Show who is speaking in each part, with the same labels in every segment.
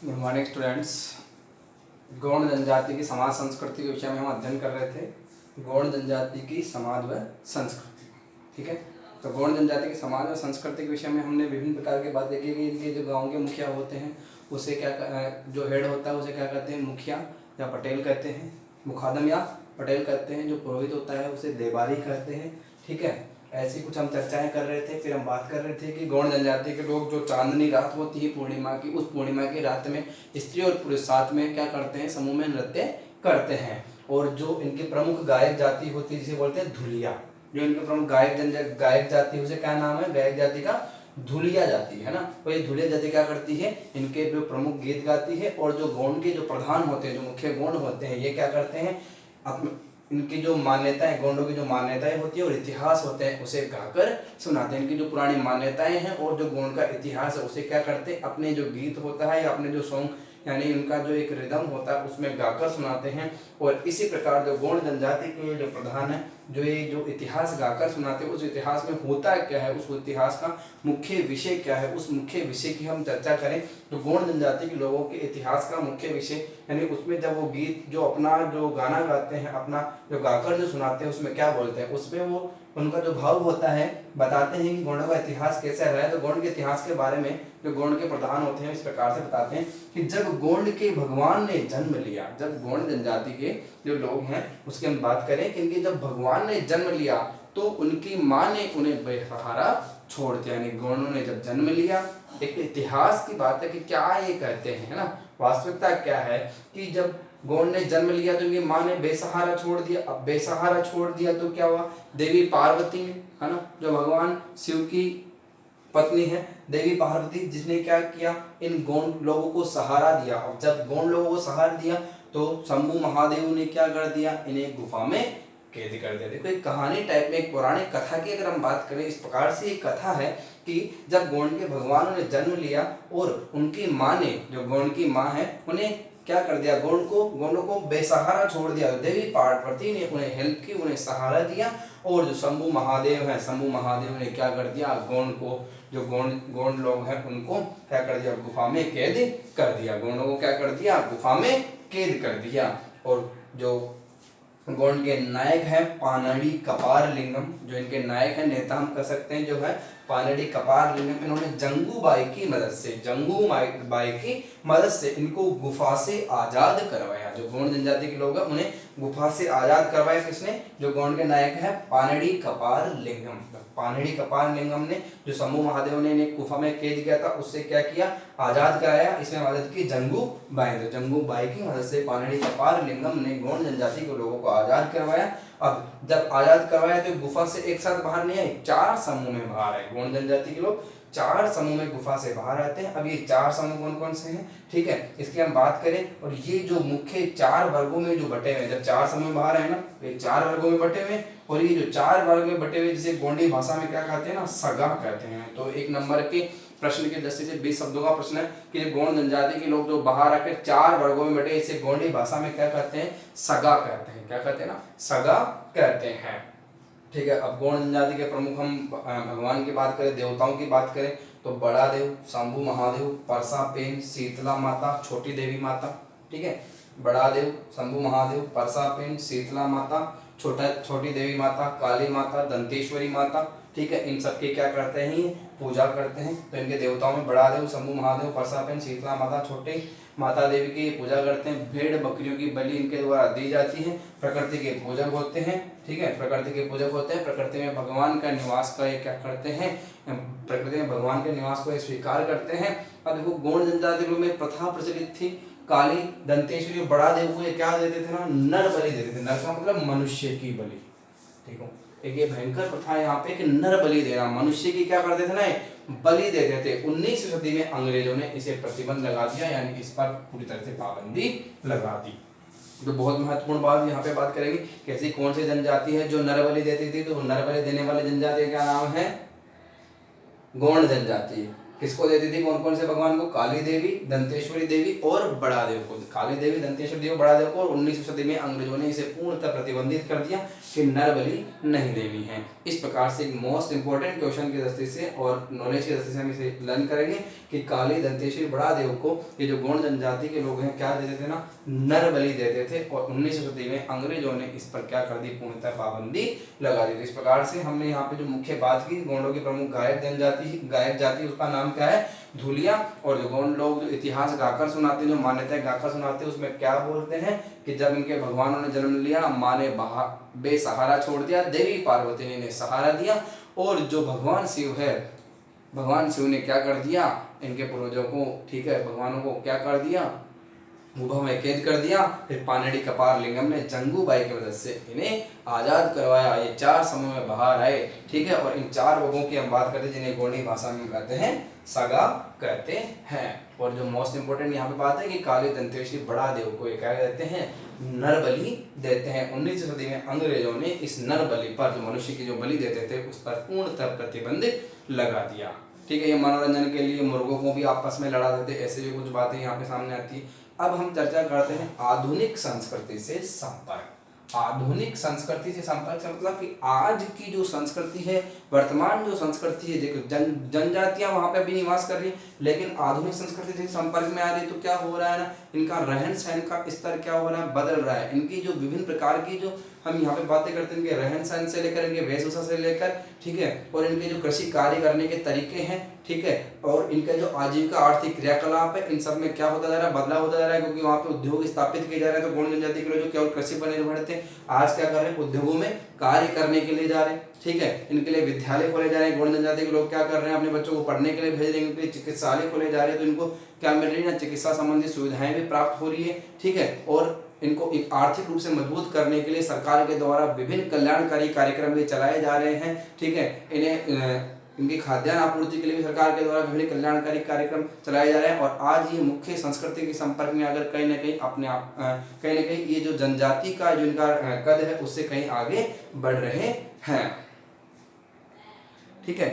Speaker 1: Good morning students. Gaur जनजाति की समाज संस्कृति के विषय में हम अध्ययन कर रहे थे। गौड़ जनजाति की समाज व संस्कृति, ठीक है। तो गौड़ जनजाति की समाज और संस्कृति के विषय में हमने विभिन्न प्रकार की बात देखी कि इनके जो गांव के मुखिया होते हैं उसे क्या जो हेड होता है उसे क्या कहते हैं, मुखिया या पटेल कहते हैं, मुखादम या पटेल कहते हैं। जो पुरोहित होता है उसे देवारी कहते हैं, ठीक है। ऐसी कुछ हम चर्चाएं कर रहे थे। फिर हम बात कर रहे थे कि गौड़ जनजाति के लोग जो चांदनी रात होती है पूर्णिमा की, उस पूर्णिमा की रात में स्त्री और पुरुष साथ में क्या करते हैं, समूह में नृत्य करते हैं। और जो इनके प्रमुख गायक जाति होती है जिसे बोलते हैं धुलिया, जो इनके प्रमुख गायक जाति है उसे क्या नाम है, गायक जाति का धुलिया जाति है ना। तो ये धुलिया जाति क्या करती है, इनके जो प्रमुख गीत गाती है। और जो गौड़ के जो प्रधान होते हैं, जो मुख्य गौड़ होते हैं, ये क्या करते हैं, इनकी जो मान्यताएं, गौंडों की जो मान्यताएं होती है और इतिहास होते हैं उसे गाकर सुनाते हैं। इनकी जो पुरानी मान्यताएं हैं और जो गौंड का इतिहास है उसे क्या करते हैं, अपने जो गीत होता है या अपने जो सॉन्ग यानी इनका जो एक रिदम होता है उसमें गाकर सुनाते हैं। और इसी प्रकार जो गौड़ जनजाति के जो प्रधान है जो ये जो इतिहास गाकर सुनाते हैं, उस इतिहास में होता क्या है, उस इतिहास का मुख्य विषय क्या है, उस मुख्य विषय की हम चर्चा करें। तो गौड़ जनजाति के लोगों के इतिहास का मुख्य विषय यानी उसमें जब वो गीत जो अपना जो गाना गाते हैं, अपना जो गाकर जो सुनाते हैं उसमें क्या बोलते हैं, उसमें वो उनका जो भाव होता है बताते हैं कि गौड़ों का इतिहास कैसा रहा है। तो गौड़ के इतिहास के बारे में जो गौड़ के प्रधान होते हैं इस प्रकार से बताते हैं कि जब गौड़ के भगवान ने जन्म लिया, जब गौड़ जनजाति के जो लोग हैं उसकी हम बात करें कि इनके जब भगवान ने जन्म लिया तो उनकी माँ ने उन्हें बेसहारा छोड़ दिया। यानी गौड़ों ने जब जन्म लिया, एक इतिहास की बात है कि क्या ये कहते हैं, है ना। वास्तविकता क्या है कि जब गौड़ ने जन्म लिया तो इनकी माँ ने बेसहारा छोड़ दिया। अब बेसहारा छोड़ दिया तो क्या हुआ, देवी पार्वती ने, है ना, जो भगवान शिव की पत्नी है देवी पार्वती, जिसने क्या किया, इन गौड़ लोगों को सहारा दिया। और जब गौड़ लोगों को सहारा दिया तो शंभू महादेव ने क्या कर दिया, इन्हें गुफा में कैद कर दिया। देखो एक कहानी टाइप में, एक पौराणिक कथा की अगर हम बात करें, इस प्रकार से एक कथा है कि जब गौड़ के भगवानों ने जन्म लिया और उनकी माँ ने, जो गौड़ की माँ है, उन्हें क्या कर दिया, गौड़ों को बेसहारा छोड़ दिया। देवी पार्वती ने उन्हें हेल्प की, उन्हें सहारा दिया। और जो शंभू महादेव हैं, शंभू महादेव ने क्या कर दिया, गौड़ को, जो गौड़ लोग हैं उनको क्या कर दिया, गुफा में कैद कर दिया। गौड़ों को क्या कर दिया, गुफा में कैद कर दिया। और जो गौड़ के नायक है पानड़ी कपार लिंगम, जो इनके नायक है, नेता हम कह सकते हैं, जो है पानड़ी कपार लिंगम, इन्होंने जंगू बाई की मदद से इनको गुफा से आजाद करवाया। जो गौड़ जनजाति के लोग हैं उन्हें गुफा से आजाद करवाया किसने, जो गौड़ के नायक है पानड़ी कपार लिंगम। पानड़ी कपार लिंगम ने, जो शंभू महादेव ने इन्हें गुफा में कैद किया था, उससे क्या किया, आजाद कराया। इसमें मदद की जंगू बाई, तो जंगू बाई की मदद से पानड़ी कपार लिंगम ने गौड़ जनजाति के लोगों को आजाद करवाया। अब जब आजाद करवाया तो गुफा से एक साथ बाहर नहीं आए, 4 समूह में बाहर आए। गौड़ जनजाति के लोग 4 समूह में गुफा से बाहर आते हैं। अब ये 4 समूह कौन कौन से हैं, ठीक है, इसकी हम बात करें। और ये जो मुख्य 4 वर्गों में जो बटे हुए, जब 4 समूह बाहर आए ना, ये 4 वर्गों में बटे हुए। और ये जो 4 वर्ग में बटे हुए जिसे गोंडी भाषा में क्या कहते हैं ना, सगा कहते हैं। तो 1 नंबर के प्रश्न की दृष्टि से 20 शब्दों का प्रश्न है कि गौड़ जनजाति के लोग जो बाहर आकर 4 वर्गों में बटे, इसे गोंडी भाषा में क्या कहते हैं, सगा कहते हैं। क्या कहते हैं ना, सगा कहते हैं, ठीक है। अब गौड़ जनजाति के प्रमुख हम भगवान की बात करें, देवताओं की बात करें तो बड़ा देव शंभू महादेव, परसा पेन, शीतला माता, छोटी देवी माता, ठीक है। बड़ा देव शंभू महादेव, परसा पेन, शीतला माता, छोटी देवी माता, काली माता, दंतेश्वरी माता, ठीक है। इन सबके क्या करते हैं, पूजा करते हैं। तो इनके देवताओं में बड़ा देव शंभू महादेव, परसा पेन, शीतला माता, छोटी माता देवी की पूजा करते हैं। भेड़ बकरियों की बलि इनके द्वारा दी जाती है। प्रकृति के पूजक होते हैं, ठीक है, प्रकृति के पूजक होते हैं। प्रकृति में भगवान का निवास का ये क्या करते हैं, प्रकृति में भगवान के निवास को स्वीकार करते हैं। अब देखो गौड़ जनजाति में प्रथा प्रचलित थी, काली दंतेश्वरी बड़ा देव को ये क्या देते थे ना, नर बलि देते थे। नर का मतलब मनुष्य की बलि, ठीक है। एक ये भयंकर प्रथा यहाँ पे कि नर बलि देना, मनुष्य की क्या करते थे ना, बलि देते थे। 19वीं सदी में अंग्रेजों ने इसे प्रतिबंध लगा दिया, यानी इस पर पूरी तरह से पाबंदी लगा दी। तो बहुत महत्वपूर्ण बात यहाँ पे बात करेंगे, कैसी कौन सी जनजाति है जो नर बलि देती थी। तो नर बलि देने वाली जनजाति का नाम है गौड़ जनजाति, किसको देती थी, कौन कौन से भगवान को, काली देवी, दंतेश्वरी देवी और बड़ा देव को। काली देवी, दंतेश्वरी देवी, बड़ा देव को। और 19वीं सदी में अंग्रेजों ने इसे पूर्णतः प्रतिबंधित कर दिया कि नर बलि नहीं देनी है। इस प्रकार से एक मोस्ट इंपोर्टेंट क्वेश्चन की दृष्टि से और नॉलेज की दृष्टि से हम इसे लर्न करेंगे कि काली, दंतेश्वरी, बड़ा देव को ये जो गौड़ जनजाति के लोग हैं क्या देते थे ना, नर बलि देते थे। और 19वीं सदी में अंग्रेजों ने इस पर क्या कर दी, पूर्णतः पाबंदी लगा दी। तो इस प्रकार से हमने यहाँ पे जो मुख्य बात की, गौड़ों की प्रमुख गायक जाति उसका नाम क्या है, धुलिया। और जो गौड़ लोग जो इतिहास गाकर सुनाते हैं, जो मान्यताएं गाकर सुनाते हैं, उसमें क्या बोलते हैं कि जब इनके भगवानों ने जन्म लिया, माँ ने बेसहारा छोड़ दिया, देवी पार्वती ने इन्हें सहारा दिया। और जो भगवान शिव है, भगवान शिव ने क्या कर दिया, इनके पूर्वजों को, ठीक है, भगवानों को क्या कर दिया, मुभा में कैद कर दिया। फिर पानेड़ी कपार लिंगम ने जंगूबाई की मदद से इन्हें आजाद करवाया। ये 4 समूह में बाहर आए, ठीक है। और इन 4 लोगों की हम बात करते हैं जिन्हें गोंडी भाषा में कहते हैं सगा कहते हैं। और जो मोस्ट इंपोर्टेंट यहाँ पे बात है कि काली, दंतेश्वरी, बड़ा देव को ये क्या कहते हैं, नर बलि देते हैं। 19वीं सदी में अंग्रेजों ने इस नर बलि पर, जो मनुष्य की जो बलि देते थे, उस पर पूर्णतः प्रतिबंध लगा दिया। ठीक है, ये मनोरंजन के लिए मुर्गों को भी आपस में लड़ा देते, ऐसे भी कुछ बातें यहाँ पे सामने आती है। अब हम चर्चा करते हैं आधुनिक संस्कृति से संपर्क। आधुनिक संस्कृति से संपर्क से मतलब कि आज की जो संस्कृति है, वर्तमान जो संस्कृति है, देखो जनजातियां वहां पे भी निवास कर रही है, लेकिन आधुनिक संस्कृति से संपर्क में आ रही है तो क्या हो रहा है ना, इनका रहन सहन का स्तर क्या हो रहा है, बदल रहा है। इनकी जो विभिन्न प्रकार की जो हम यहाँ पे बातें करते हैं, इनके रहन सहन से लेकर, इनके वेशभूषा से लेकर, ठीक है, और इनके जो कृषि कार्य करने के तरीके हैं, ठीक है, और इनका जो आजीविका आर्थिक क्रियाकलाप है, इन सब में क्या होता जा रहा है, बदलाव होता जा रहा है। क्योंकि वहाँ पे उद्योग स्थापित किए जा रहे हैं। तो गौड़ जनजाति के लोग जो केवल कृषि पर निर्भर थे, आज क्या कर रहे हैं, उद्योगों में कार्य करने के लिए जा रहे हैं, ठीक है। इनके लिए विद्यालय खोले जा रहे हैं। गौड़ जनजाति के लोग क्या कर रहे हैं, अपने बच्चों को पढ़ने के लिए भेज रहे हैं, इनके लिए चिकित्सालय खोले जा रहे हैं। तो इनको क्या मिल रही है ना, चिकित्सा संबंधी सुविधाएं भी प्राप्त हो रही है, ठीक है। और इनको एक आर्थिक रूप से मजबूत करने के लिए सरकार के द्वारा विभिन्न कल्याणकारी कार्यक्रम भी चलाए जा रहे हैं, ठीक है। इन्हें इनकी खाद्यान्न आपूर्ति के लिए भी सरकार के द्वारा विभिन्न कल्याणकारी कार्यक्रम चलाए जा रहे हैं। और आज ये मुख्य संस्कृति के संपर्क में अगर कहीं ना कहीं अपने आप कहीं ना कहीं ये जो जनजाति का जो इनका कद है, उससे कहीं आगे बढ़ रहे हैं, ठीक है।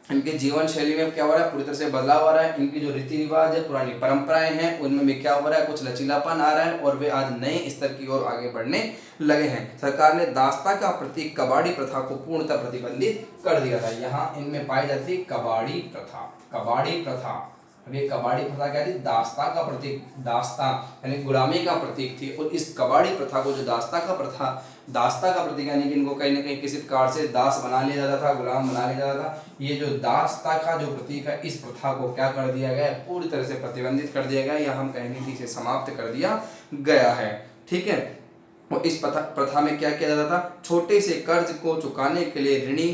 Speaker 1: इनके जीवन शैली में क्या हो रहा है, पूरी तरह से बदलाव आ रहा है। इनकी जो रीति रिवाज है, पुरानी परंपराएं हैं, उनमें भी क्या हो रहा है, कुछ लचीलापन आ रहा है और वे आज नए स्तर की ओर आगे बढ़ने लगे हैं। सरकार ने दास्ता का प्रतीक कबाड़ी प्रथा को पूर्णतः प्रतिबंधित कर दिया था। यहाँ इनमें पाई जाती है कबाड़ी प्रथा। कबाड़ी प्रथा, अब ये कबाड़ी प्रथा क्या थी, दास्ता का प्रतीक, दास्ता यानी गुलामी का प्रतीक थी। और इस कबाड़ी प्रथा को जो दास्ता का प्रतीक यानी कि इनको कहीं ना कहीं किसी प्रकार से दास बना लिया जाता था, गुलाम बना लिया जाता था। ये जो दास्ता का जो प्रतीक है, इस प्रथा को क्या कर दिया गया है, पूरी तरह से प्रतिबंधित कर दिया गया, या हम कहेंगे कि इसे समाप्त कर दिया गया है, ठीक है। और इस प्रथा में क्या किया जाता था, छोटे से कर्ज को चुकाने के लिए ऋणी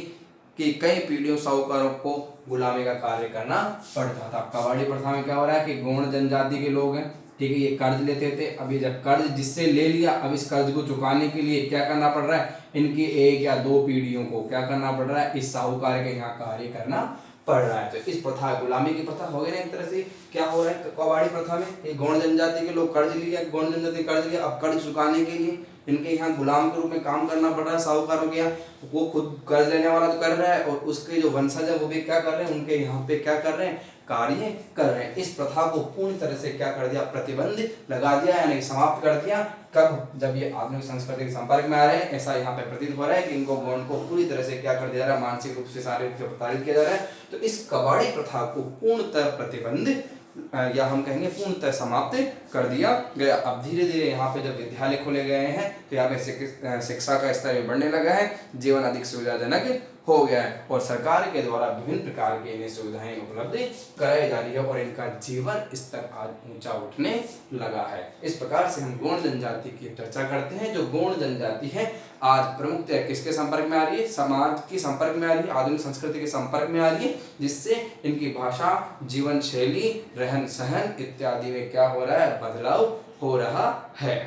Speaker 1: की कई पीढ़ियों साहूकारों को गुलामी का कार्य करना पड़ता था। कबाड़ी प्रथा में क्या हो रहा है कि गौड़ जनजाति के लोग हैं, ठीक है, ये कर्ज लेते थे। अभी जब कर्ज जिससे ले लिया, अब इस कर्ज को चुकाने के लिए क्या करना पड़ रहा है, इनकी 1 या 2 पीढ़ियों को क्या करना पड़ रहा है, इस साहूकार के यहाँ कार्य करना पड़ रहा है। तो इस प्रथा, गुलामी की प्रथा हो गई ना एक तरह से। क्या हो रहा है कबाड़ी प्रथा में, ये गौड़ जनजाति के लोग कर्ज लिया, गौड़ जनजाति कर्ज लिया, अब कर्ज चुकाने के लिए इनके यहाँ गुलाम के रूप में काम करना पड़ रहा है साहूकारों के यहाँ। वो खुद कर्ज लेने वाला तो कर रहा है और उसके जो वंशज है वो भी क्या कर रहे हैं, उनके यहाँ पे क्या कर रहे हैं, कार्य कर रहे हैं। इस प्रथा को पूर्ण तरह से क्या कर दिया, प्रतिबंध लगा दिया, यानी समाप्त कर दिया। कब, जब ये आधुनिक संस्कृति के संपर्क में आ रहे हैं। ऐसा यहाँ पे प्रतीत हो रहा है कि इनको गौड़ को पूरी तरह से क्या कर दिया जा रहा है, मानसिक रूप से, शारीरिक रूप से प्रताड़ित किया जा रहा है। तो इस कबाड़ी प्रथा को पूर्णतः प्रतिबंध या हम कहेंगे पूर्णतः समाप्त कर दिया गया। अब धीरे धीरे यहाँ पे जब विद्यालय खोले गए हैं तो यहाँ पे शिक्षा का स्तर भी बढ़ने लगा है, जीवन अधिक सुविधाजनक हो गया है और सरकार के द्वारा विभिन्न प्रकार की इन्हें सुविधाएं उपलब्ध कराई जा रही है और इनका जीवन स्तर आज ऊंचा उठने लगा है। इस प्रकार से हम गौड़ जनजाति की चर्चा करते हैं। जो गौड़ जनजाति है आज प्रमुखतः किसके संपर्क में आ रही है, समाज के संपर्क में आ रही है, आधुनिक संस्कृति के संपर्क में आ रही है, जिससे इनकी भाषा, जीवन शैली, रहन सहन इत्यादि में क्या हो रहा है, बदलाव हो रहा है।